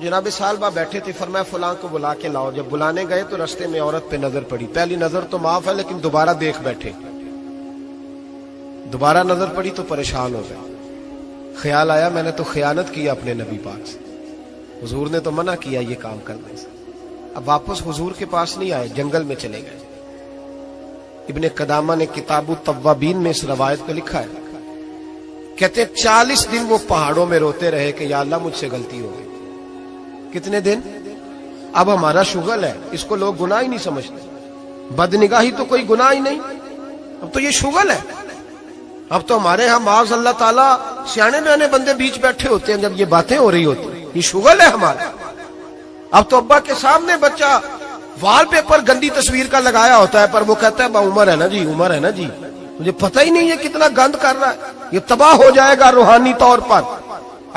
جناب سالبہ بیٹھے تھے، فرمایا فلاں کو بلا کے لاؤ. جب بلانے گئے تو رستے میں عورت پہ نظر پڑی. پہلی نظر تو معاف ہے لیکن دوبارہ دیکھ بیٹھے. دوبارہ نظر پڑی تو پریشان ہو گئے. خیال آیا میں نے تو خیانت کی اپنے نبی پاک سے. حضور نے تو منع کیا یہ کام کرنے سے. اب واپس حضور کے پاس نہیں آئے، جنگل میں چلے گئے. ابن قدامہ نے کتاب التوابین میں اس روایت کو لکھا ہے. کہتے 40 دن وہ پہاڑوں میں روتے رہے کہ یا اللہ مجھ سے غلطی ہو گئی. کتنے دن؟ اب ہمارا شغل ہے، اس کو لوگ گناہ ہی نہیں سمجھتے. بدنگاہی تو کوئی گناہ ہی نہیں، اب تو یہ شغل ہے. اب تو ہمارے ہاں معاذ اللہ تعالیٰ سیانے بیانے بندے بیچ بیٹھے ہوتے ہیں جب یہ باتیں ہو رہی ہوتی ہیں. یہ شغل ہے ہمارا. اب تو ابا کے سامنے بچہ وال پیپر گندی تصویر کا لگایا ہوتا ہے پر وہ کہتا ہے با عمر ہے نا جی، عمر ہے نا جی. مجھے پتہ ہی نہیں یہ کتنا گند کر رہا ہے. یہ تباہ ہو جائے گا روحانی طور پر.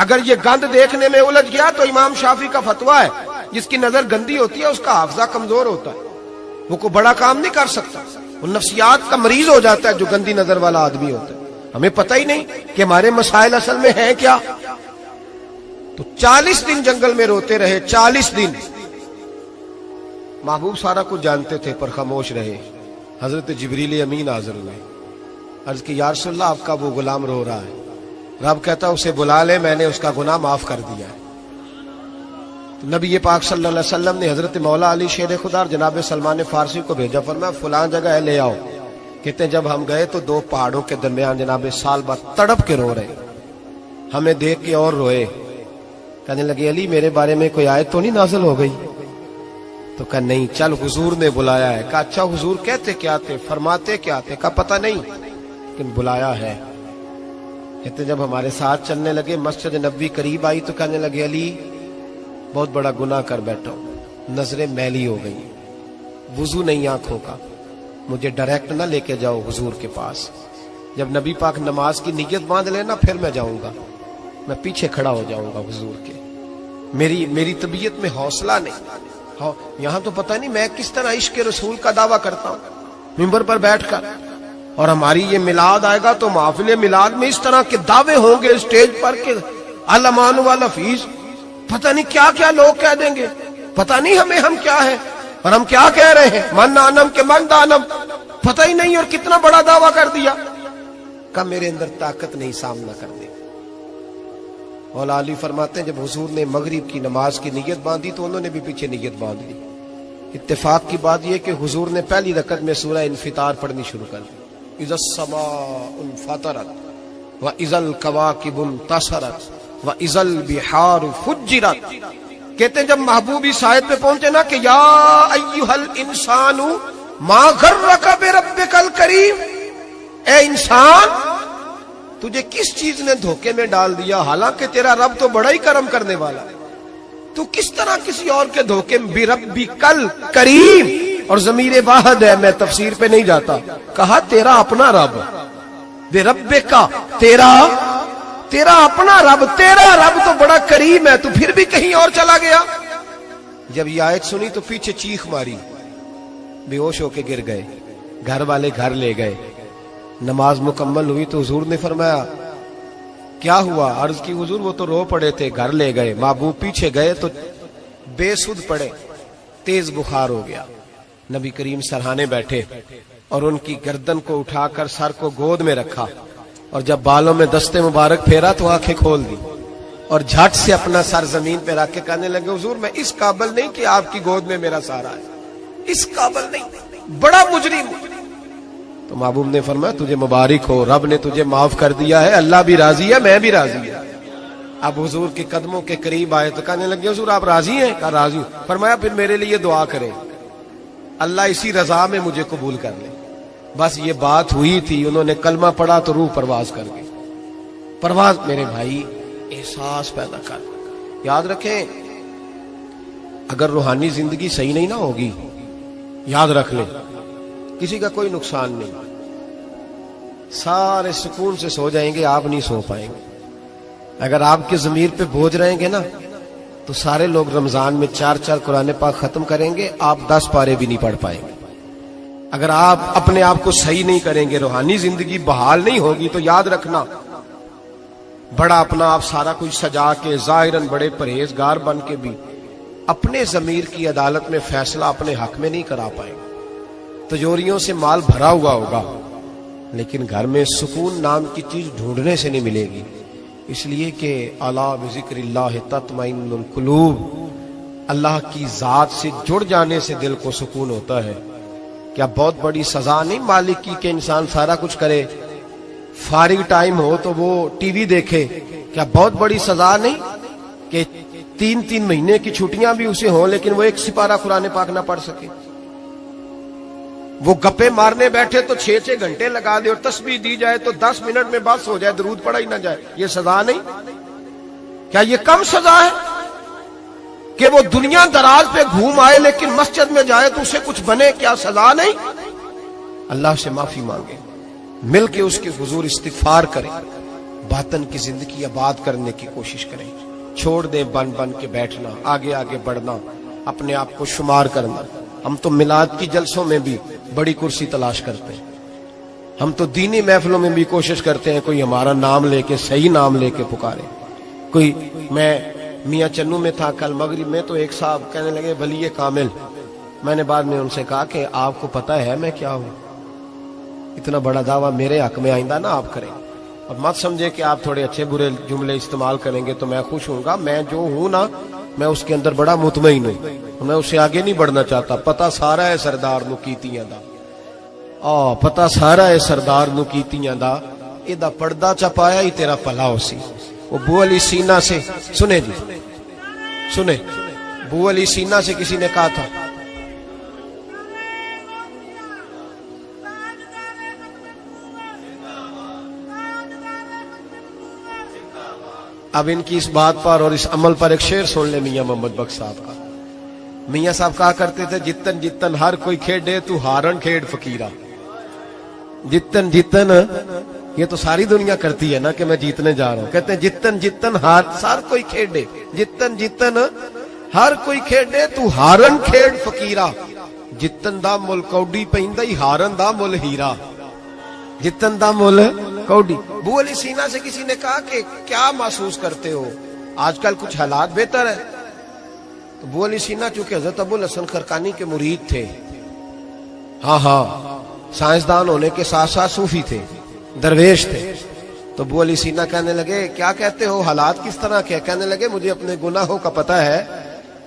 اگر یہ گند دیکھنے میں الجھ گیا تو امام شافعی کا فتویٰ ہے جس کی نظر گندی ہوتی ہے اس کا حافظہ کمزور ہوتا ہے، وہ کوئی بڑا کام نہیں کر سکتا. وہ نفسیات کا مریض ہو جاتا ہے جو گندی نظر والا آدمی ہوتا ہے. ہمیں پتہ ہی نہیں کہ ہمارے مسائل اصل میں ہیں کیا. تو 40 دن جنگل میں روتے رہے. 40 دن محبوب سارا کچھ جانتے تھے پر خاموش رہے. حضرت جبریل امین حاضر ہوئے. عرض کی یا رسول اللہ آپ کا وہ غلام رو رہا ہے. رب کہتا اسے بلا لے، میں نے اس کا گناہ معاف کر دیا ہے. تو نبی پاک صلی اللہ علیہ وسلم نے حضرت مولا علی شیر خدا اور جناب سلمان فارسی کو بھیجا، فرمایا فلاں جگہ ہے لے آؤ. کہتے ہیں جب ہم گئے تو 2 پہاڑوں کے درمیان جناب سالبہ تڑپ کے رو رہے. ہمیں دیکھ کے اور روئے. کہنے لگے علی میرے بارے میں کوئی آیت تو نہیں نازل ہو گئی؟ تو کہا نہیں، چل حضور نے بلایا ہے. کہا اچھا حضور کہتے کیا تھے، فرماتے کیا تھے؟ کہا پتہ نہیں لیکن بلایا ہے. کہتے جب ہمارے ساتھ چلنے لگے مسجد نبوی قریب آئی تو کہنے لگے علی بہت بڑا گناہ کر بیٹھا ہوں، نظریں میلی ہو گئی، وضو نہیں آنکھوں کا، مجھے ڈائریکٹ نہ لے کے جاؤ حضور کے پاس. جب نبی پاک نماز کی نیت باندھ لینا پھر میں جاؤں گا، میں پیچھے کھڑا ہو جاؤں گا حضور کے. میری طبیعت میں حوصلہ نہیں. یہاں تو پتہ نہیں میں کس طرح عشق رسول کا دعویٰ کرتا ہوں منبر پر بیٹھ کر. اور ہماری یہ میلاد آئے گا تو محفل میلاد میں اس طرح کے دعوے ہوں گے اسٹیج پر کہ علمان والحفیظ، پتہ نہیں کیا کیا لوگ کہہ دیں گے. پتہ نہیں ہم کیا ہیں اور ہم کیا کہہ رہے ہیں. من آنم کے من دانم، پتہ ہی نہیں اور کتنا بڑا دعویٰ کر دیا. کہ میرے اندر طاقت نہیں سامنا کر دے. مولا علی فرماتے ہیں جب حضور نے مغرب کی نماز کی نیت باندھی تو انہوں نے بھی پیچھے نیت باندھ لی. اتفاق کی بات یہ کہ حضور نے پہلی رکعت میں سورہ انفطار پڑھنی شروع کر دی. اذا السماء انفطرت واذا الكواكب انتصرت واذا البحار فجرت. کہتے ہیں جب محبوب اس آیت پہ پہنچے نا کہ یا ایھا الانسان ما غرک بربک الکریم، اے انسان تجھے کس چیز نے دھوکے میں ڈال دیا، حالانکہ تیرا رب تو بڑا ہی کرم کرنے والا ہے، تو کس طرح کسی اور کے دھوکے میں. بربک الکریم، اور ضمیر واحد ہے، میں تفسیر پہ نہیں جاتا. کہا تیرا اپنا رب، بربک تیرا اپنا رب، تیرا رب تو بڑا کریم ہے، تو پھر بھی کہیں اور چلا گیا. جب یہ آیت سنی تو پیچھے چیخ ماری، بے ہوش ہو کے گر گئے. گھر والے گھر لے گئے. نماز مکمل ہوئی تو حضور نے فرمایا کیا ہوا؟ عرض کی حضور وہ تو رو پڑے تھے، گھر لے گئے. محبوب پیچھے گئے تو بے سدھ پڑے، تیز بخار ہو گیا. نبی کریم سرہانے بیٹھے اور ان کی گردن کو اٹھا کر سر کو گود میں رکھا، اور جب بالوں میں دستے مبارک پھیرا تو آنکھیں کھول دی اور جھٹ سے اپنا سر زمین پہ رکھ کے کہنے لگے حضور میں اس قابل نہیں کہ آپ کی گود میں میرا سارا ہے، اس قابل نہیں، بڑا مجرم. تو محبوب نے فرمایا تجھے مبارک ہو، رب نے تجھے معاف کر دیا ہے، اللہ بھی راضی ہے، میں بھی راضی ہوں. اب حضور کے قدموں کے قریب آئے تو کہنے لگے حضور آپ راضی ہیں؟ کہا راضی ہوں. فرمایا پھر میرے لیے دعا کریں، اللہ اسی رضا میں مجھے قبول کر لے. بس یہ بات ہوئی تھی، انہوں نے کلمہ پڑھا تو روح پرواز کر گئی. پرواز میرے بھائی احساس پیدا کر. یاد رکھیں اگر روحانی زندگی صحیح نہیں نہ ہوگی، یاد رکھ لیں کسی کا کوئی نقصان نہیں، سارے سکون سے سو جائیں گے، آپ نہیں سو پائیں گے. اگر آپ کے ضمیر پہ بوجھ رہیں گے نا تو سارے لوگ رمضان میں 4 قرآن پاک ختم کریں گے، آپ 10 پارے بھی نہیں پڑھ پائیں گے. اگر آپ اپنے آپ کو صحیح نہیں کریں گے، روحانی زندگی بحال نہیں ہوگی، تو یاد رکھنا بڑا اپنا آپ سارا کچھ سجا کے ظاہراً بڑے پرہیزگار بن کے بھی اپنے ضمیر کی عدالت میں فیصلہ اپنے حق میں نہیں کرا پائیں. تجوریوں سے مال بھرا ہوا ہوگا لیکن گھر میں سکون نام کی چیز ڈھونڈنے سے نہیں ملے گی. اس لیے کہ الا بذکر اللہ تطمئن القلوب، اللہ کی ذات سے جڑ جانے سے دل کو سکون ہوتا ہے. کیا بہت بڑی سزا نہیں مالک کی کہ انسان سارا کچھ کرے، فارغ ٹائم ہو تو وہ ٹی وی دیکھے؟ کیا بہت بڑی سزا نہیں کہ 3 مہینے کی چھٹیاں بھی اسے ہوں لیکن وہ ایک سپارہ قرآن پاک نہ پڑھ سکے؟ وہ گپے مارنے بیٹھے تو 6 گھنٹے لگا دے اور تسبیح دی جائے تو 10 منٹ میں بس ہو جائے، درود پڑھا ہی نہ جائے. یہ سزا نہیں؟ کیا یہ کم سزا ہے کہ وہ دنیا دراز پہ گھوم آئے لیکن مسجد میں جائے تو اسے کچھ بنے؟ کیا سزا نہیں؟ اللہ سے معافی مانگے، مل کے اس کے حضور استغفار کریں، باطن کی زندگی آباد کرنے کی کوشش کریں. چھوڑ دیں بن کے بیٹھنا، آگے آگے بڑھنا، اپنے آپ کو شمار کرنا. ہم تو میلاد کی جلسوں میں بھی بڑی کرسی تلاش کرتے ہیں، ہم تو دینی محفلوں میں بھی کوشش کرتے ہیں کوئی ہمارا نام لے کے، صحیح نام لے کے پکارے. کوئی، میں میاں چنو میں تھا کل مغرب میں، تو ایک صاحب کہنے لگے ولی کامل. میں نے بعد میں ان سے کہا کہ آپ کو پتہ ہے میں کیا ہوں؟ اتنا بڑا دعویٰ میرے حق میں آئندہ نہ آپ کریں، اور مت سمجھے کہ آپ تھوڑے اچھے برے جملے استعمال کریں گے تو میں خوش ہوں گا. میں جو ہوں نا، میں اس کے اندر بڑا مطمئن ہوں، میں اس سے آگے نہیں بڑھنا چاہتا. پتہ سارا ہے سردار نو کیتیاں دا، پتہ سارا ہے سردار نو کیتیاں دا، ایدہ پردہ چپایا ہی تیرا پلا ہو سی. وہ بو علی سینہ سے، سنیں جی سنیں، بو علی سینہ سے کسی نے کہا تھا اب ان کی اس بات پر اور اس عمل پر ایک شعر سن لے میاں محمد بخش صاحب کا. میاں صاحب کہا کرتے تھے جتن جتن ہر کوئی کھیڑے تو ہارن کھیڑ فقیرہ. جتن جتن، یہ تو ساری دنیا کرتی ہے نا کہ میں جیتنے جا رہا ہوں. کہتے ہیں جتن جتن ہر کوئی کھیڑے، جتن جتن ہر کوئی کھیڑے تو ہارن کھیڑ فقیرہ. جتن دا مل کوڈی پہندہ ہی ہارن دا مل ہیرا. جتن دا مل کوڈی. بو علی سینہ سے کسی نے کہا کہ کیا محسوس کرتے ہو آج کل کچھ حالات بہتر ہے؟ تو بو علی سینہ چونکہ حضرت ابو الحسن خرقانی کے مرید تھے، ہاں سائنسدان ہونے کے ساتھ ساتھ صوفی تھے، درویش تھے. تو بو علی سینہ کہنے لگے کیا کہتے ہو، حالات کس طرح کے؟ کہنے لگے مجھے اپنے گناہوں کا پتہ ہے،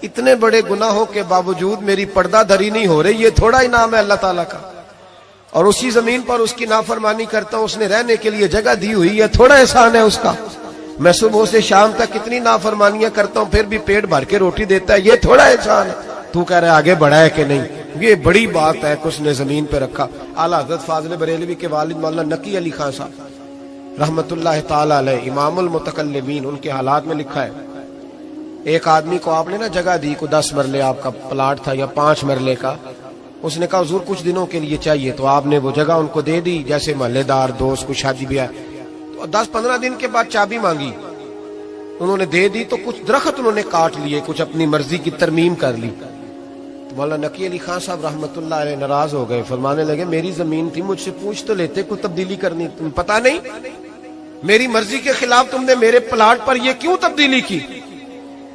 اتنے بڑے گناہوں کے باوجود میری پردہ دھری نہیں ہو رہی. یہ تھوڑا انعام ہے اللہ تعالیٰ کا، اور اسی زمین پر اس کی نافرمانی کرتا ہوں، اس نے رہنے کے لیے جگہ دی ہوئی ہے، تھوڑا احسان ہے اس کا. میں صبح سے شام تک کتنی نافرمانیاں کرتا ہوں پھر بھی پیٹ بھر کے روٹی دیتا ہے، یہ تھوڑا احسان ہے. تو کہہ رہے آگے بڑھا ہے کہ نہیں؟ یہ بڑی بات ہے کہ اس نے زمین پہ رکھا. اعلیٰ حضرت فاضل بریلوی کے والد مولانا نقی علی خان صاحب رحمت اللہ تعالی علیہ، امام المتکلمین، ان کے حالات میں لکھا ہے ایک آدمی کو آپ نے نا جگہ دی، کو 10 مرلے آپ کا پلاٹ تھا یا 5 مرلے کا. اس نے کہا حضور کچھ دنوں کے لیے چاہیے، تو آپ نے وہ جگہ ان کو دے دی. جیسے محلے دار دوست کو شادی بھی ہے تو 10-15 دن کے بعد چابی مانگی، انہوں نے دے دی. تو کچھ درخت انہوں نے کاٹ لیے، کچھ اپنی مرضی کی ترمیم کر لی. تو مولانا نقی علی خان صاحب رحمت اللہ علیہ ناراض ہو گئے، فرمانے لگے میری زمین تھی، مجھ سے پوچھ تو لیتے کوئی تبدیلی کرنی، تم پتہ نہیں میری مرضی کے خلاف تم نے میرے پلاٹ پر یہ کیوں تبدیلی کی؟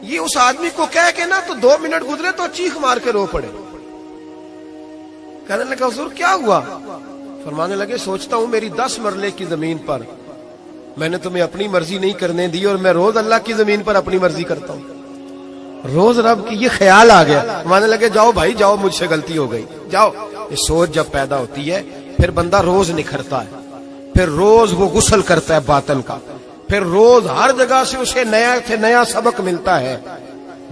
یہ اس آدمی کو کہہ کے نا تو 2 منٹ گزرے تو چیخ مار کے رو پڑے. کہنے لگا حضور کیا ہوا؟ فرمانے لگے سوچتا ہوں میری 10 مرلے کی زمین پر میں نے تمہیں اپنی مرضی نہیں کرنے دی، اور میں روز اللہ کی زمین پر اپنی مرضی کرتا ہوں. روز رب کی یہ خیال آ گیا. فرمانے لگے جاؤ بھائی جاؤ، مجھ سے غلطی ہو گئی، جاؤ. یہ سوچ جب پیدا ہوتی ہے پھر بندہ روز نکھرتا ہے، پھر روز وہ غسل کرتا ہے باطن کا، پھر روز ہر جگہ سے اسے نیا سے نیا سبق ملتا ہے.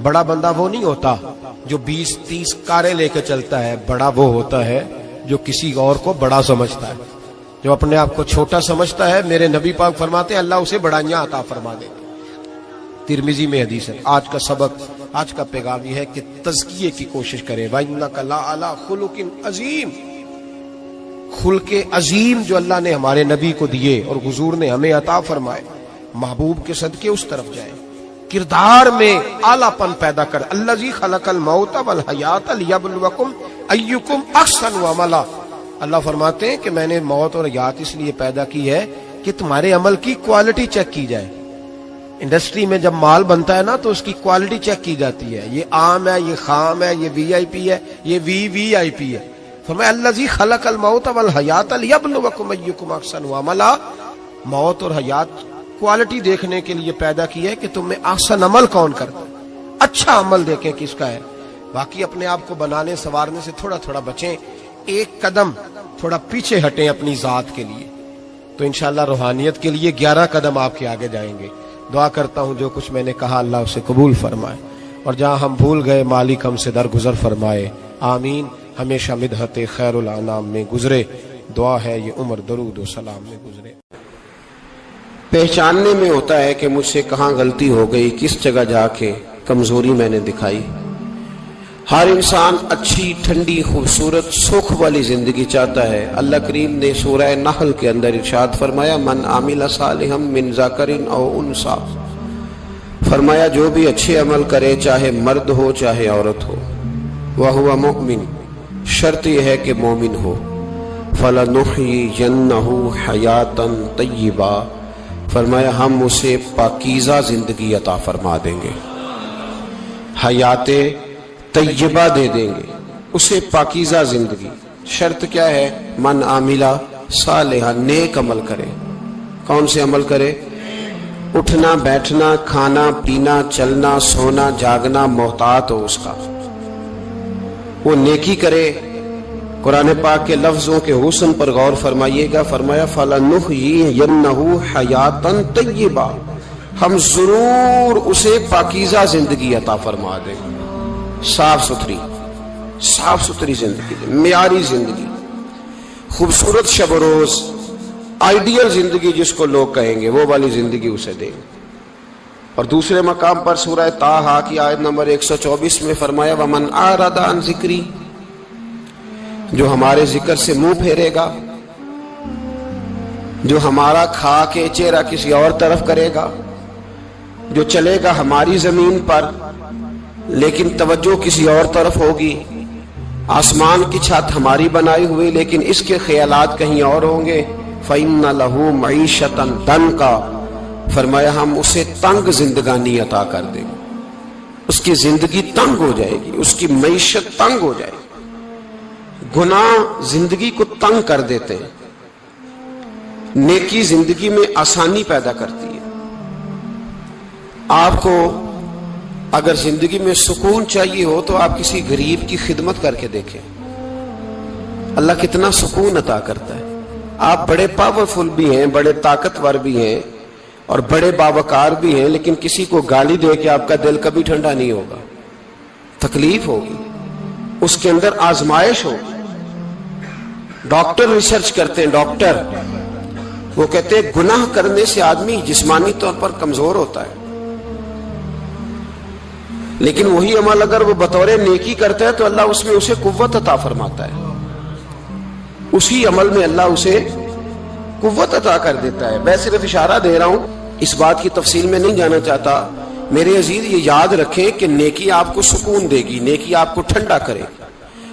بڑا بندہ وہ نہیں ہوتا جو 20-30 کاریں لے کے چلتا ہے، بڑا وہ ہوتا ہے جو کسی اور کو بڑا سمجھتا ہے. جو اپنے آپ کو چھوٹا سمجھتا ہے، میرے نبی پاک فرماتے ہیں اللہ اسے بڑائیاں عطا فرما دے. ترمذی میں حدیث ہے. آج کا سبق، آج کا پیغام یہ ہے کہ تزکیے کی کوشش کریں. وَإِنَّكَ لَعَلَىٰ خُلُقٍ عَظِيمٍ. خلق عظیم جو اللہ نے ہمارے نبی کو دیے اور حضور نے ہمیں عطا فرمائے، محبوب کے صدقے اس طرف جائیں. کردار میں اعلیٰ پن پیدا کر. الذی خلق الموت والحیات لیبلوکم ایکم احسن عملا. اللہ فرماتے ہیں کہ میں نے موت اور حیات اس لیے پیدا کی ہے کہ تمہارے عمل کی کوالٹی چیک کی جائے. इंडस्ट्री में जब माल बनता है ना तो उसकी क्वालिटी चेक की जाती है, ये आम है, ये खाम है, ये वीआईपी है, ये वीवीआईपी है। फरमाया अल्लज़ी खलक़ल मौत वल हयात लियब्लुवकुम अय्युकुम अहसनु अमला, मौत और हयात क्वालिटी देखने के लिए पैदा की है कि तुम में ahsan अमल कौन करता है, अच्छा अमल देखें किसका है। बाकी अपने आप को बनाने संवारने से थोड़ा थोड़ा बचें, एक कदम थोड़ा पीछे हटें अपनी जात के लिए, तो इंशाअल्लाह रूहानियत के लिए 11 कदम आपके आगे जाएंगे। दुआ करता हूँ जो कुछ मैंने कहा अल्लाह उसे कबूल फरमाए, और जहाँ हम भूल गए मालिक हमसे दरगुजर फरमाए। आमीन। हमेशा मिदहत खैरुल अनाम में गुजरे, दुआ है ये उम्र दरूद व सलाम में गुजरे। पहचानने में होता है कि मुझसे कहाँ गलती हो गई, किस जगह जाके कमजोरी मैंने दिखाई। हर इंसान अच्छी, ठंडी, खूबसूरत, सुख वाली जिंदगी चाहता है। अल्लाह करीम ने सूरह नहल के अंदर इरशाद फरमाया, मन आमिला सालिहम मिन ज़करिन औ उनसा, फरमाया जो भी अच्छे अमल करे, चाहे मर्द हो चाहे औरत हो, वह हुआ मुमिन, शर्त यह है कि मोमिन हो। फलनुहयियन्नहु हयातन तय्यबा, फरमाया हम उसे पाकीज़ा जिंदगी अता फरमा देंगे, हयाते तय्यबा दे देंगे उसे, पाकीज़ा जिंदगी। शर्त क्या है? मन आमिला सालिहा, नेक अमल करे। कौन से अमल करे? उठना बैठना, खाना पीना, चलना सोना जागना मोहतात हो उसका, वो नेकी करे। कुरान पाक के लफ्जों के हुस्न पर गौर फरमाइएगा। फरमाया फलनुहयियन्नहु हयातन तय्यबा, हम जरूर उसे पाकीज़ा जिंदगी अता फरमा देंगे, साफ सुथरी जिंदगी, मियारी जिंदगी, खूबसूरत शब रोज, आइडियल जिंदगी जिसको लोग कहेंगे, वो वाली जिंदगी उसे देंगे। और दूसरे मकाम पर सूरह ताहा की आयत नंबर 124 में फरमाया, वमन आरदा अन जिक्री, जो हमारे जिक्र से मुंह फेरेगा, जो हमारा खा के चेहरा किसी और तरफ करेगा, जो चलेगा हमारी जमीन पर लेकिन तवज्जो किसी और तरफ होगी, आसमान की छत हमारी बनाई हुई लेकिन इसके ख्यालात कहीं और होंगे, फ़इन्ना लहू मईशतन दनका, फरमाया हम उसे तंग जिंदगानी अता कर देंगे, उसकी जिंदगी तंग हो जाएगी, उसकी मईशत तंग हो जाएगी। गुनाह जिंदगी को तंग कर देते हैं, नेकी जिंदगी में आसानी पैदा करती है। आपको अगर जिंदगी में सुकून चाहिए हो तो आप किसी गरीब की खिदमत करके देखें, अल्लाह कितना सुकून अता करता है। आप बड़े पावरफुल भी हैं, बड़े ताकतवर भी हैं और बड़े बावकार भी हैं, लेकिन किसी को गाली दे के आपका दिल कभी ठंडा नहीं होगा, तकलीफ होगी, उसके अंदर आजमाइश होगी। डॉक्टर रिसर्च करते हैं, डॉक्टर वो कहते हैं गुनाह करने से आदमी जिस्मानी तौर पर कमजोर होता है, लेकिन वही अमल अगर वो बतौर नेकी करता है तो अल्लाह उसमें उसे कुव्वत अता फरमाता है, उसी अमल में अल्लाह उसे कुव्वत अता कर देता है। मैं सिर्फ इशारा दे रहा हूं, इस बात की तफसील में नहीं जाना चाहता। मेरे अजीज ये याद रखें कि नेकी आपको सुकून देगी, नेकी आपको ठंडा करेगी।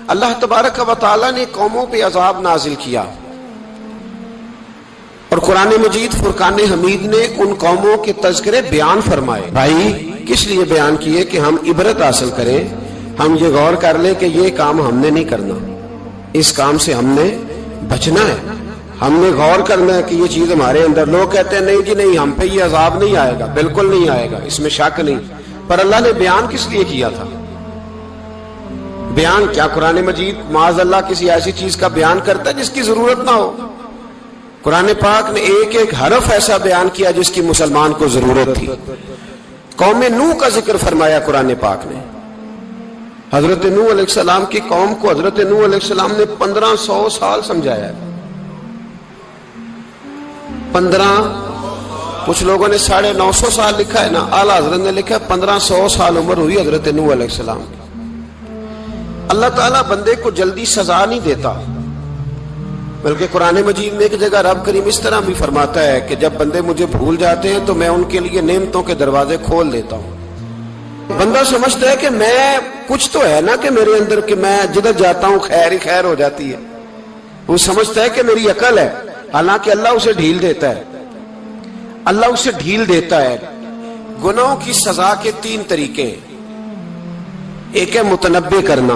अल्लाह तबारक व तआला ने कौमों पे अजाब नाजिल किया और कुरान मजीद फुरकान हमीद ने उन कौमों के तज़किरे बयान फरमाए। भाई किस लिए बयान किए? कि हम इबरत हासिल करें, हम ये गौर कर लें कि ये काम हमने नहीं करना, इस काम से हमने बचना है, हमने गौर करना है कि ये चीज हमारे अंदर। लोग कहते हैं नहीं जी नहीं, हम पे ये अजाब नहीं आएगा, बिल्कुल नहीं आएगा, इसमें शक नहीं। पर अल्लाह ने बयान किस लिए किया था? बयान क्या कुरान मजीद माज़ अल्लाह किसी ऐसी चीज का बयान करता है जिसकी जरूरत ना हो? कुरान पाक ने एक एक हरफ ऐसा बयान किया जिसकी मुसलमान को जरूरत थी। कौम नूह का जिक्र फरमाया कुरान पाक ने। हजरत नूह अलैहिस्सलाम की कौम को हजरत नूह अलैहिस्सलाम ने 1500 साल समझाया। 15, कुछ लोगों ने 950 साल लिखा है ना, आला हजरत ने लिखा 1500 साल उम्र हुई हजरत नूह अलैहिस्सलाम की। अल्लाह ताला बंदे को जल्दी सजा नहीं देता, बल्कि कुरान मजीद में एक जगह रब करीम इस तरह भी फरमाता है कि जब बंदे मुझे भूल जाते हैं तो मैं उनके लिए नेमतों के दरवाजे खोल देता हूं। बंदा समझता है कि मैं कुछ तो है ना कि मेरे अंदर, कि मैं जिधर जाता हूं खैर ही खैर हो जाती है। वो समझता है कि मेरी अकल है, हालांकि अल्लाह उसे ढील देता है, अल्लाह उसे ढील देता है। गुनाहों की सजा के 3 तरीके हैं। एक है मुतनब्बे करना,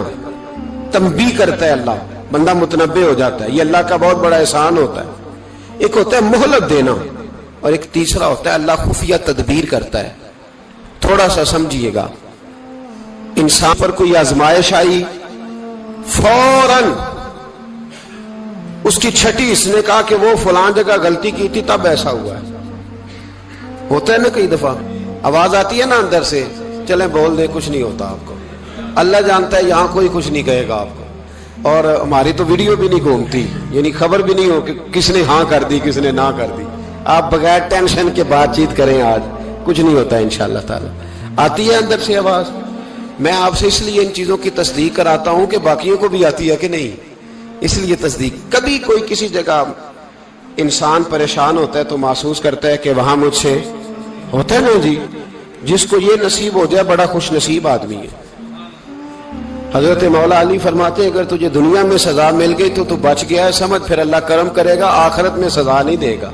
तंबी करता है अल्लाह, बंदा मुतनब्बे हो जाता है, ये अल्लाह का बहुत बड़ा एहसान होता है। एक होता है मोहलत देना, और एक तीसरा होता है अल्लाह खुफिया तदबीर करता है। थोड़ा सा समझिएगा, इंसान पर कोई आजमाइश आई, फौरन उसकी छठी इसने कहा कि वो फलां जगह गलती की थी तब ऐसा हुआ है। होता है ना, कई दफा आवाज आती है ना अंदर से, चले बोल दे, कुछ नहीं होता आपको, अल्लाह जानता है, यहां कोई कुछ नहीं कहेगा आपको। और हमारी तो वीडियो भी नहीं घूमती, यानी खबर भी नहीं हो कि किसने हाँ कर दी किसने ना कर दी। आप बगैर टेंशन के बातचीत करें, आज कुछ नहीं होता इंशाअल्लाह ताला। आती है अंदर से आवाज। मैं आपसे इसलिए इन चीजों की तस्दीक कराता हूं कि बाकियों को भी आती है कि नहीं, इसलिए तस्दीक। कभी कोई किसी जगह इंसान परेशान होता है तो महसूस करता है कि वहां मुझसे होता है ना जी, जिसको ये नसीब हो जाए बड़ा खुश नसीब आदमी है। हजरत मौला अली फरमाते अगर तुझे दुनिया में सजा मिल गई तो तू बच गया है, समझ, फिर अल्लाह करम करेगा, आखिरत में सजा नहीं देगा।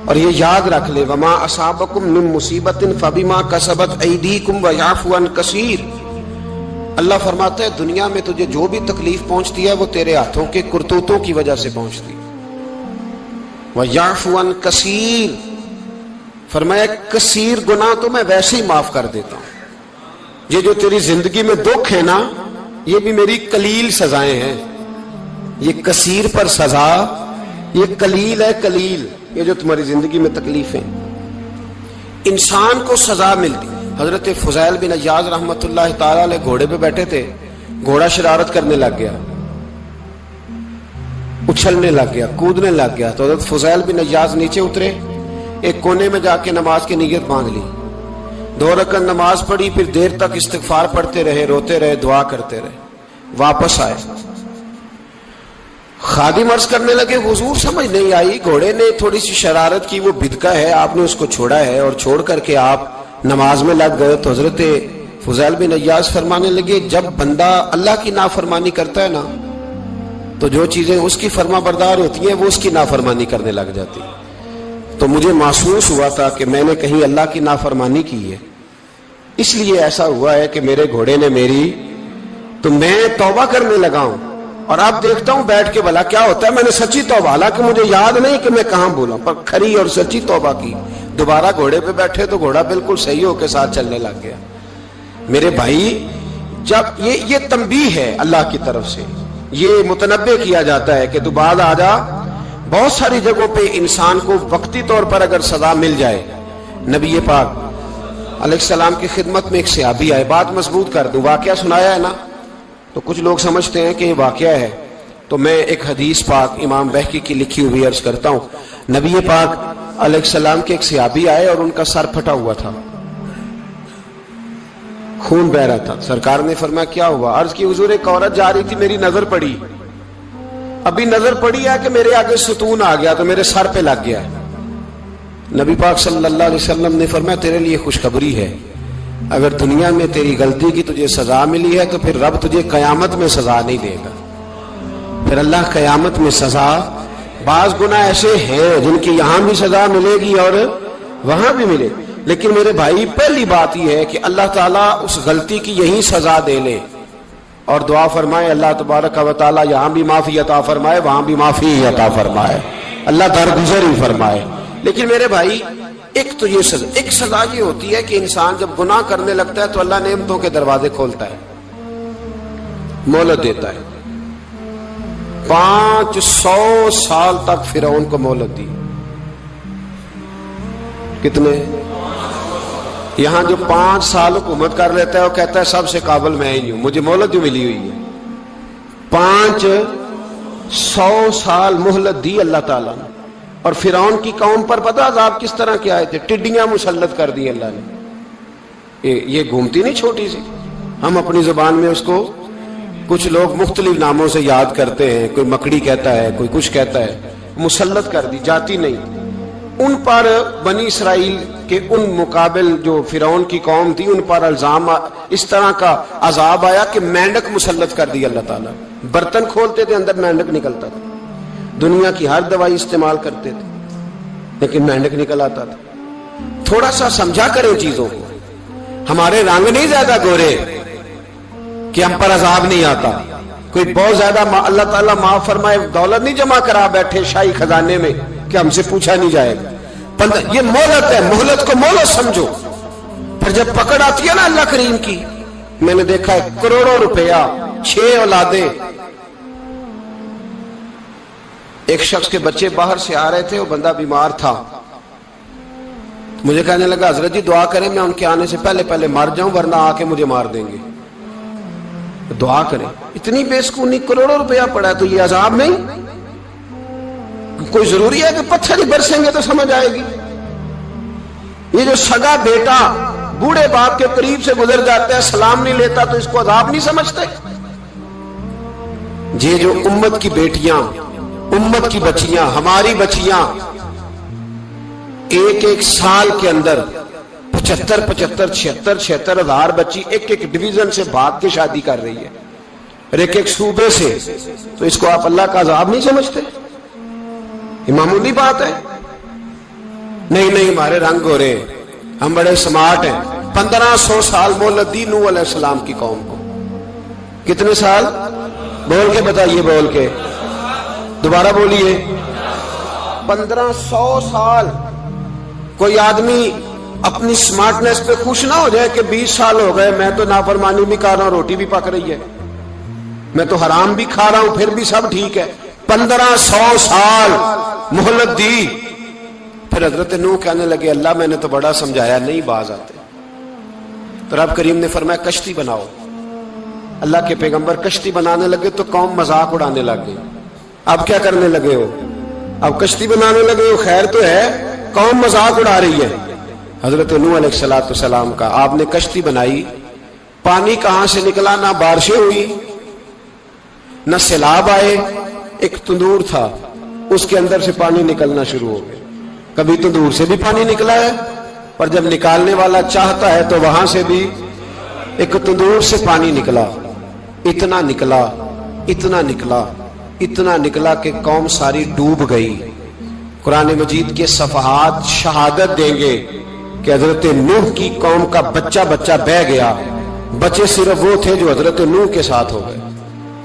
और ये याद रख ले, वमा असाबकुम मिन मुसीबतिन फबिमा कसबत ऐदीकुम व याफू अन कसीर। अल्लाह फरमाता है दुनिया में तुझे जो भी तकलीफ पहुंचती है वो तेरे हाथों के करतूतों की वजह से पहुंचती है। व याफू अन कसीर, फरमाया कसीर गुनाह तो मैं वैसे ही माफ कर देता हूं। ये जो तेरी जिंदगी में दुख है ना, ये भी मेरी कलील सजाएं हैं। ये कसीर पर सजा, ये कलील है, कलील, ये जो तुम्हारी जिंदगी में तकलीफ है। इंसान को सजा मिलती। हजरत फुजैल बिन अय्याज रहमतुल्लाह ताला अलैह घोड़े पे बैठे थे, घोड़ा शरारत करने लग गया, उछलने लग गया, कूदने लग गया। तो हजरत फुजैल बिन अय्याज नीचे उतरे, एक कोने में जाके नमाज की नीयत बांध ली, 2 रकात नमाज पढ़ी, फिर देर तक इस्तिगफार पढ़ते रहे, रोते रहे, दुआ करते रहे। वापस आए, खादिम अर्ज करने लगे हुजूर समझ नहीं आई, घोड़े ने थोड़ी सी शरारत की, वो बिदका है, आपने उसको छोड़ा है और छोड़ करके आप नमाज में लग गए। तो हजरत फुजैल बिन अय्याज फरमाने लगे जब बंदा अल्लाह की नाफरमानी करता है ना, तो जो चीजें उसकी फर्माबरदार होती हैं वो उसकी नाफरमानी करने लग जाती है। तो मुझे महसूस हुआ था कि मैंने कहीं अल्लाह की नाफरमानी की है, इसलिए ऐसा हुआ है कि मेरे घोड़े ने मेरी, तो मैं तौबा करने लगा हूं। और अब देखता हूं बैठ के भला क्या होता है। मैंने सच्ची तौबा, हालांकि मुझे याद नहीं कि मैं कहां बोला, पर खरी और सच्ची तौबा की। दोबारा घोड़े पे बैठे तो घोड़ा बिल्कुल सही होके साथ चलने लग गया। मेरे भाई, जब ये तंबीह है अल्लाह की तरफ से, ये मुतनब्बे किया जाता है कि तू बाद आ जा। बहुत सारी जगहों पे इंसान को वक्ती तौर पर अगर सजा मिल जाए, नबी पाक अलैहिस्सलाम की खिदमत में एक सहाबी आए, बात मजबूत कर दूं, वाकया सुनाया है ना, तो कुछ लोग समझते हैं कि ये वाकया है, तो मैं एक हदीस पाक इमाम बहकी की लिखी हुई अर्ज करता हूं। नबी पाक अलैहिस्सलाम के एक सहाबी आए और उनका सर फटा हुआ था, खून बह रहा था। सरकार ने फरमाया क्या हुआ? अर्ज की हुजूर एक औरत जा रही थी, मेरी नजर पड़ी, अभी नजर पड़ी है कि मेरे आगे सुतून आ गया तो मेरे सर पे लग गया। नबी पाक सल्लल्लाहु अलैहि वसल्लम ने फरमाया तेरे लिए खुशखबरी है, अगर दुनिया में तेरी गलती की तुझे सजा मिली है तो फिर रब तुझे कयामत में सजा नहीं देगा। फिर अल्लाह कयामत में सजा, बाज गुनाह ऐसे हैं जिनकी यहां भी सजा मिलेगी और वहां भी मिले, लेकिन मेरे भाई पहली बात यह है कि अल्लाह ताला उस गलती की यही सजा दे ले और दुआ फरमाए अल्लाह तबारक व तआला यहां भी माफी अता फरमाए, वहां भी माफी अता फरमाए, अल्लाह दरगुजर ही फरमाए। लेकिन मेरे भाई, एक तो ये सजा, एक सजा ये होती है कि इंसान जब गुनाह करने लगता है तो अल्लाह नेमतों के दरवाजे खोलता है, मोहलत देता है। 500 साल तक फिरौन को मोहलत दी। कितने? यहां जो 5 साल हुकूमत कर लेता है वो कहता है सबसे काबिल मैं ही हूं, मुझे मोहलत जो मिली हुई है। 500 साल मोहलत दी अल्लाह ताला ने। और फिरौन की कौम पर पता अज़ाब किस तरह के आए थे? टिड्डियां मुसल्लत कर दी अल्लाह ने। ये घूमती नहीं छोटी सी, हम अपनी जुबान में उसको कुछ लोग मुख्तलिफ नामों से याद करते हैं, कोई मकड़ी कहता है, कोई कुछ कहता है, मुसल्लत कर दी, जाती नहीं। उन पर बनी इसराइल के उन मुकाबिल जो फिरौन की कौम थी उन पर इल्जाम इस तरह का अजाब आया कि मेंढक मुसल्लत कर दी अल्लाह ताला। बर्तन खोलते थे अंदर मेंढक निकलता था, दुनिया की हर दवाई इस्तेमाल करते थे लेकिन मेंढक निकल आता था। थोड़ा सा समझा करें चीजों को। हमारे रंग नहीं ज्यादा गोरे कि हम पर अजाब नहीं आता। कोई बहुत ज्यादा अल्लाह ताला माफ फरमाए दौलत नहीं जमा करा बैठे शाही खजाने में कि हमसे पूछा नहीं जाएगा। ये मोहलत है, मोहलत को मोहलत समझो। फिर जब पकड़ आती है ना अल्लाह करीम की, मैंने देखा है करोड़ों रुपया, 6 औलादे। एक शख्स के बच्चे बाहर से आ रहे थे, वो बंदा बीमार था। मुझे कहने लगा हजरत जी दुआ करें मैं उनके आने से पहले पहले मर जाऊं वरना आके मुझे मार देंगे। तो दुआ करें। इतनी बेसकूनी, करोड़ों रुपया पड़ा है तो ये अजाब नहीं? कोई जरूरी है कि पत्थर ही बरसेंगे तो समझ आएगी? ये जो सगा बेटा बूढ़े बाप के करीब से गुजर जाता है, सलाम नहीं लेता, तो इसको अजाब नहीं समझते? ये जो उम्मत की बेटियां, उम्मत की बच्चियां, हमारी बच्चियां एक साल के अंदर 75,000 हजार बच्ची एक डिवीजन से भाग के शादी कर रही है, और एक सूबे से। तो इसको आप अल्लाह का अजाब नहीं समझते? ये मामूली बात है? नहीं, हमारे रंग हो रहे, हम बड़े स्मार्ट हैं। 1500 साल मोहलत दी नूह अलैहिस्सलाम की कौम को। कितने साल? बोल के बताइए, बोल के दोबारा बोलिए। 1500 साल। कोई आदमी अपनी स्मार्टनेस पे खुश ना हो जाए कि 20 साल हो गए, मैं तो नाफरमानी भी कर रहा हूं, रोटी भी पक रही है, मैं तो हराम भी खा रहा हूं, फिर भी सब ठीक है। 1500 साल मोहलत दी। फिर हजरत नूह कहने लगे अल्लाह मैंने तो बड़ा समझाया, नहीं बाज आते। तो रब करीम ने फरमाया कश्ती बनाओ। अल्लाह के पैगंबर कश्ती बनाने लगे तो कौम मजाक उड़ाने लग गई। अब क्या करने लगे हो? अब कश्ती बनाने लगे हो, खैर तो है, कौम मजाक उड़ा रही है। हजरत नूह अलैहिस्सलाम का आपने कश्ती बनाई, पानी कहां से निकला? ना बारिशें हुई, न सैलाब आए, एक तंदूर था उसके अंदर से पानी निकलना शुरू हो गया। कभी तंदूर से भी पानी निकला है, पर जब निकालने वाला चाहता है तो वहां से भी एक तंदूर से पानी निकला। इतना निकला, इतना निकला, इतना निकला कि कौम सारी डूब गई। कुरान मजीद के सफहात शहादत देंगे कि हजरत नूह की कौम का बच्चा बच्चा बह गया, बचे सिर्फ वो थे जो हजरत नूह के साथ हो गए,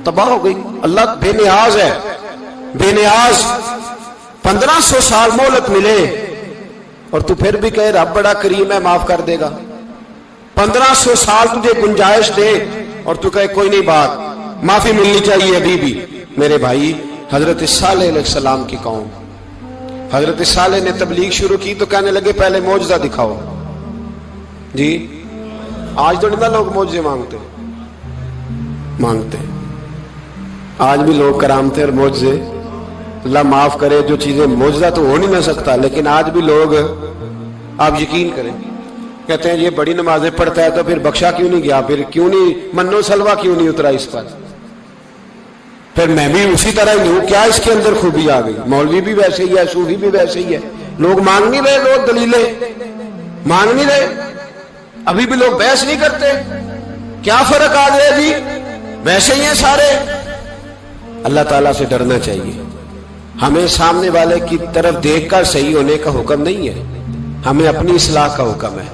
तबाह हो गई। अल्लाह बेनियाज है, बेनियाज। 1500 साल मोहलत मिले और तू फिर भी कहे रब बड़ा करीम है, माफ कर देगा। 1500 साल तुझे गुंजाइश दे और तू कहे कोई नहीं, बात माफी मिलनी चाहिए अभी भी। मेरे भाई, हजरत सालेह अलैहिस्सलाम की कौम, हजरत सालेह ने तबलीग शुरू की तो कहने लगे पहले मौजज़ा दिखाओ जी। आज तो नहीं ना लोग मौजज़े मांगते, आज भी लोग करामते और मौजज़े, अल्लाह माफ करे, जो चीजें मौजज़ा तो हो नहीं ना सकता, लेकिन आज भी लोग, आप यकीन करें, कहते हैं ये बड़ी नमाजें पढ़ता है तो फिर बख्शा क्यों नहीं गया, फिर क्यों नहीं मन्नो सलवा क्यों नहीं उतरा इस पर, फिर मैं भी उसी तरह ही हूं, क्या इसके अंदर खूबी आ गई? मौलवी भी वैसे ही है, सूफी भी वैसे ही है। लोग मांग नहीं रहे, लोग दलीलें मांग नहीं रहे, अभी भी लोग बहस नहीं करते। क्या फर्क आ गया जी? वैसे ही हैं सारे। अल्लाह ताला से डरना चाहिए। हमें सामने वाले की तरफ देखकर सही होने का हुक्म नहीं है, हमें अपनी इस्लाह का हुक्म है।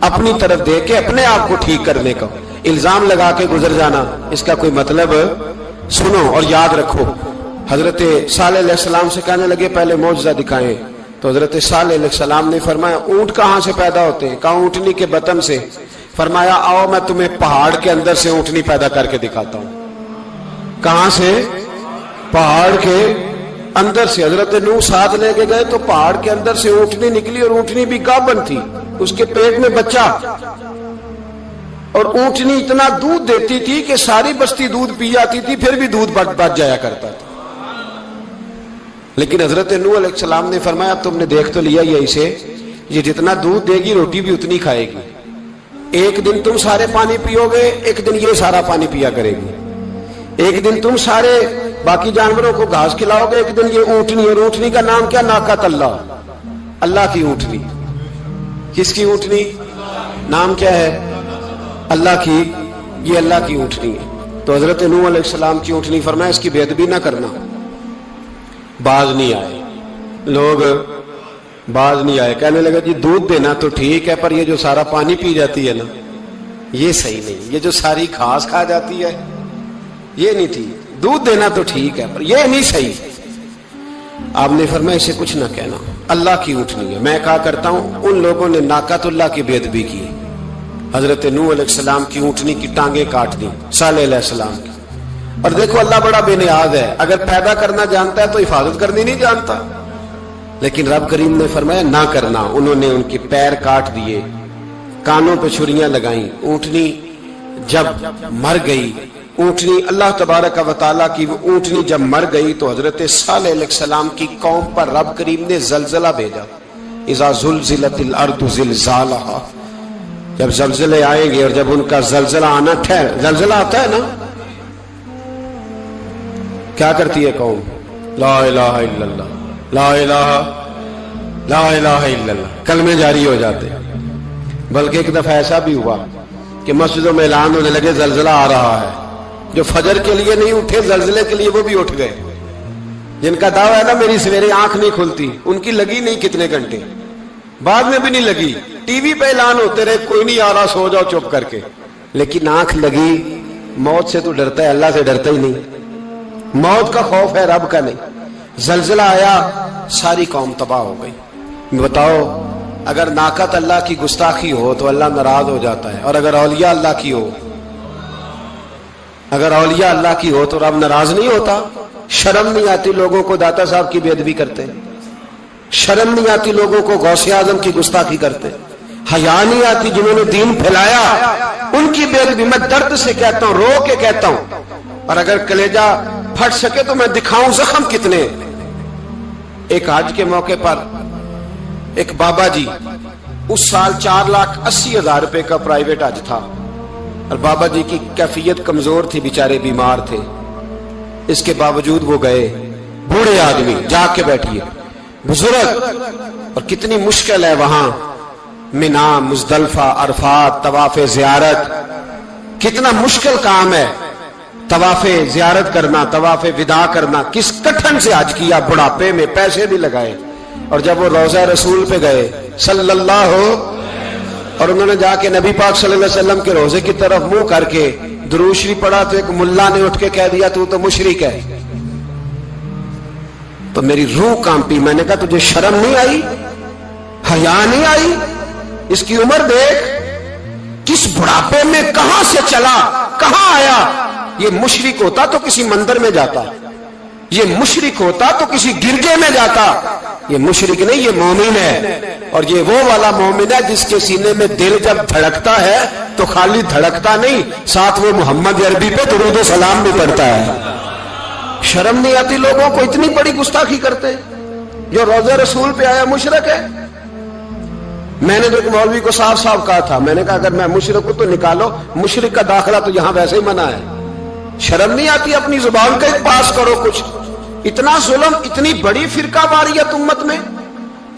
अपनी तरफ देख के अपने आप को ठीक करने का। इल्जाम लगा के गुजर जाना, इसका कोई मतलब? सुनो और याद रखो, हजरत सालेह अलैहिस्सलाम से कहने लगे पहले मौजज़ा दिखाएं, तो हजरत सालेह अलैहिस्सलाम ने फरमाया ऊंट कहां से पैदा होते हैं? कहा ऊंटनी के बतन से। फरमाया आओ मैं तुम्हें पहाड़ के अंदर से ऊंटनी पैदा करके दिखाता हूं। कहां से? पहाड़ के अंदर से। हजरत नूह साथ लेके गए तो पहाड़ के अंदर से ऊंटनी निकली, और ऊंटनी भी गाभन थी, उसके पेट में बच्चा, और ऊंटनी इतना दूध देती थी कि सारी बस्ती दूध पी जाती थी, फिर भी दूध बच जाया करता था। लेकिन हजरत नूह अलैहिस्सलाम ने फरमाया तुमने देख तो लिया यही से, ये जितना दूध देगी रोटी भी उतनी खाएगी। एक दिन तुम सारे पानी पियोगे, एक दिन ये सारा पानी पिया करेगी। एक दिन तुम सारे बाकी जानवरों को घास खिलाओगे, एक दिन ये ऊंटनी, और ऊंटनी का नाम क्या? नाकत अल्लाह, अल्लाह की ऊंटनी। किसकी ऊंटनी? नाम क्या है? अल्लाह की। ये अल्लाह की ऊंटनी है। तो हजरत नूह अलैहिस्सलाम की ऊंटनी फरमाया इसकी बेअदबी ना करना। बाज नहीं आए लोग, बाज नहीं आए, कहने लगा जी दूध देना तो ठीक है, पर ये जो सारा पानी पी जाती है ना, ये सही नहीं, ये जो सारी घास खा जाती है ये नहीं ठीक, दूध देना तो ठीक है पर ये नहीं सही। आपने फरमाया इसे कुछ ना कहना, अल्लाह की ऊँटनी है। मैं कहा करता हूं उन लोगों ने नाकातुल्लाह की बेअदबी की, हजरत नूह अलैहिस्सलाम की ऊँटनी की टांगे काट दी सालेह अलैहिस्सलाम की। और देखो अल्लाह बड़ा बेनियाज है, अगर पैदा करना जानता है तो हिफाजत करनी नहीं जानता। लेकिन रब करीम ने फरमाया ना करना, उन्होंने उनके पैर काट दिए, कानों पे छुरियां लगाई। ऊँटनी जब मर गई, ऊँटनी अल्लाह तबारक व तआला की ऊँटनी जब मर गई तो हजरत सालेह अलैहिस्सलाम की कौम पर रब करीम ने जलजला भेजा। इज़ा ज़ुलज़िलतिल अर्दु ज़िलज़ालहा, जब जलजले आएंगे और जब उनका जलजला आना ठहर, जलजला आता है ना, क्या करती है कौम? ला इलाहा इल्लल्लाह, ला इलाहा इल्लल्लाह, कलमे जारी हो जाते। बल्कि एक दफा ऐसा भी हुआ कि मस्जिदों में ऐलान होने लगे जलजला आ रहा है, जो फजर के लिए नहीं उठे जलजले के लिए वो भी उठ गए। जिनका दावा है ना मेरी सवेरे आंख नहीं खुलती, उनकी लगी नहीं कितने घंटे, बाद में भी नहीं लगी, टीवी पे ऐलान होते रहे कोई नहीं आ रहा सो जाओ चुप करके, लेकिन आंख लगी। मौत से तो डरता है, अल्लाह से डरता ही नहीं, मौत का खौफ है रब का नहीं। जलजला आया, सारी कौम तबाह हो गई। बताओ अगर नाकत अल्लाह की गुस्ताखी हो तो अल्लाह नाराज हो जाता है, और अगर औलिया अल्लाह की हो, अगर औलिया अल्लाह की हो तो रब नाराज नहीं होता। शर्म नहीं आती लोगों को दाता साहब की बेअदबी करते, शर्म नहीं आती लोगों को गौसे आजम की गुस्ताखी करते, हया नहीं आती जिन्होंने दीन फैलाया उनकी बेअदबी। मैं दर्द से कहता हूं, रो के कहता हूं, और अगर कलेजा फट सके तो मैं दिखाऊं जख्म कितने। एक हज के मौके पर एक बाबा जी, उस साल 4,80,000 रुपए का प्राइवेट हज था, और बाबा जी की कैफियत कमजोर थी, बेचारे बीमार थे। इसके बावजूद वो गए, बूढ़े आदमी, जाके बैठिए, बुजुर्ग, और कितनी मुश्किल है वहां मिना, मुजदलफा, अरफात, तवाफे जियारत, कितना मुश्किल काम है तवाफे जियारत करना, तवाफे विदा करना। किस कठिन से हज किया, बुढ़ापे में पैसे भी लगाए। और जब वो रोजा रसूल पे गए सल्लल्लाहु, और उन्होंने जाके नबी पाक सल्लल्लाहु अलैहि वसल्लम के रोजे की तरफ मुंह करके दुरूद शरीफ पढ़ा तो एक मुल्ला ने उठ के कह दिया तू तो मुशरिक है। तो मेरी रूह कांपी, मैंने कहा तुझे शर्म नहीं आई, हया नहीं आई? इसकी उम्र देख, किस बुढ़ापे में कहां से चला, कहां आया। ये मुशरिक होता तो किसी मंदिर में जाता, ये मुशरिक होता तो किसी गिरजे में जाता। ये मुशरिक नहीं, ये मोमिन है। और ये वो वाला मोमिन है जिसके सीने में दिल जब धड़कता है तो खाली धड़कता नहीं, साथ वो मोहम्मद अरबी पे दुरूद व सलाम भी पढ़ता है। शर्म नहीं आती लोगों को, इतनी बड़ी गुस्ताखी करते। जो रोजा रसूल पे आया मुशरिक है। मैंने तो एक मौलवी को साफ साफ कहा था, मैंने कहा अगर मैं मुशरिक हूं तो निकालो, मुशरिक का दाखिला तो यहां वैसे ही मना है। शर्म नहीं आती, अपनी जुबान का एक पास करो कुछ। इतना जुल्म, इतनी बड़ी फिरका वारियत उम्मत में,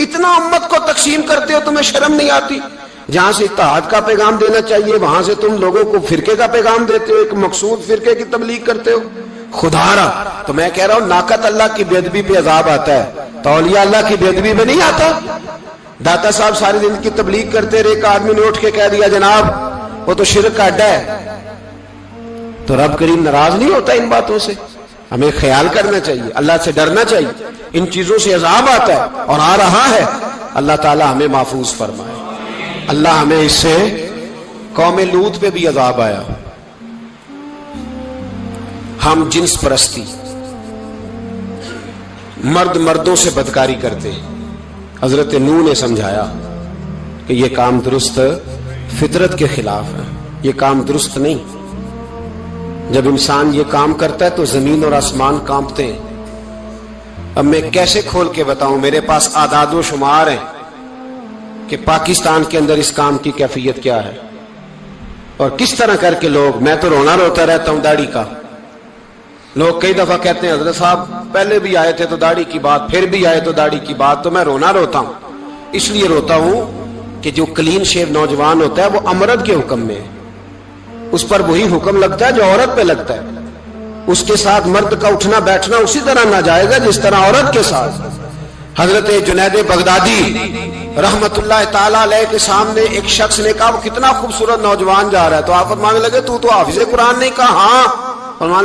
इतना उम्मत को तकसीम करते हो, तुम्हें शर्म नहीं आती। जहां से इत्तेहाद का पैगाम देना चाहिए वहां से तुम लोगों को फिरके का पैगाम देते हो, एक मकसूद फिरके की तबलीग करते हो। खुदारा, तो मैं कह रहा हूं नाकत अल्लाह की बेअदबी पे अजाब आता है, तो औलिया अल्लाह की बेअदबी में नहीं आता। दाता साहब सारी दिन की तबलीग करते रहे, एक आदमी ने उठ के कह दिया जनाब वो तो शिरक का अड्डा है, तो रब करीम नाराज नहीं होता इन बातों से। हमें ख्याल करना चाहिए, अल्लाह से डरना चाहिए। इन चीजों से अजाब आता है और आ रहा है, अल्लाह ताला हमें महफूज फरमाए। अल्लाह हमें इससे, कौम लूत पे भी अजाब आया। हम जिन्स परस्ती, मर्द मर्दों से बदकारी करते। हजरत नूह ने समझाया कि यह काम दुरुस्त फितरत के खिलाफ है, यह काम दुरुस्त नहीं। जब इंसान ये काम करता है तो जमीन और आसमान कांपते हैं। अब मैं कैसे खोल के बताऊं, मेरे पास आदादो शुमार हैं कि पाकिस्तान के अंदर इस काम की कैफियत क्या है और किस तरह करके लोग, मैं तो रोना रोता रहता हूं दाढ़ी का। लोग कई दफा कहते हैं हजरत साहब पहले भी आए थे तो दाढ़ी की बात, फिर भी आए तो दाढ़ी की बात। तो मैं रोना रोता हूं, इसलिए रोता हूं कि जो क्लीन शेव नौजवान होता है वो अमरद के हुक्म में है, उस पर वही हुक्म लगता है जो औरत पे लगता है। उसके साथ मर्द का उठना बैठना उसी तरह नाजायज है जिस तरह औरत के साथ। حضرت جنید بغدادی رحمت اللہ تعالی علیہ کے سامنے ایک شخص نے کہا وہ کتنا خوبصورت نوجوان جا رہا ہے، تو آپ فرمانے لگے تو حافظ قرآن نہیں؟ کہا ہاں۔ فرمانے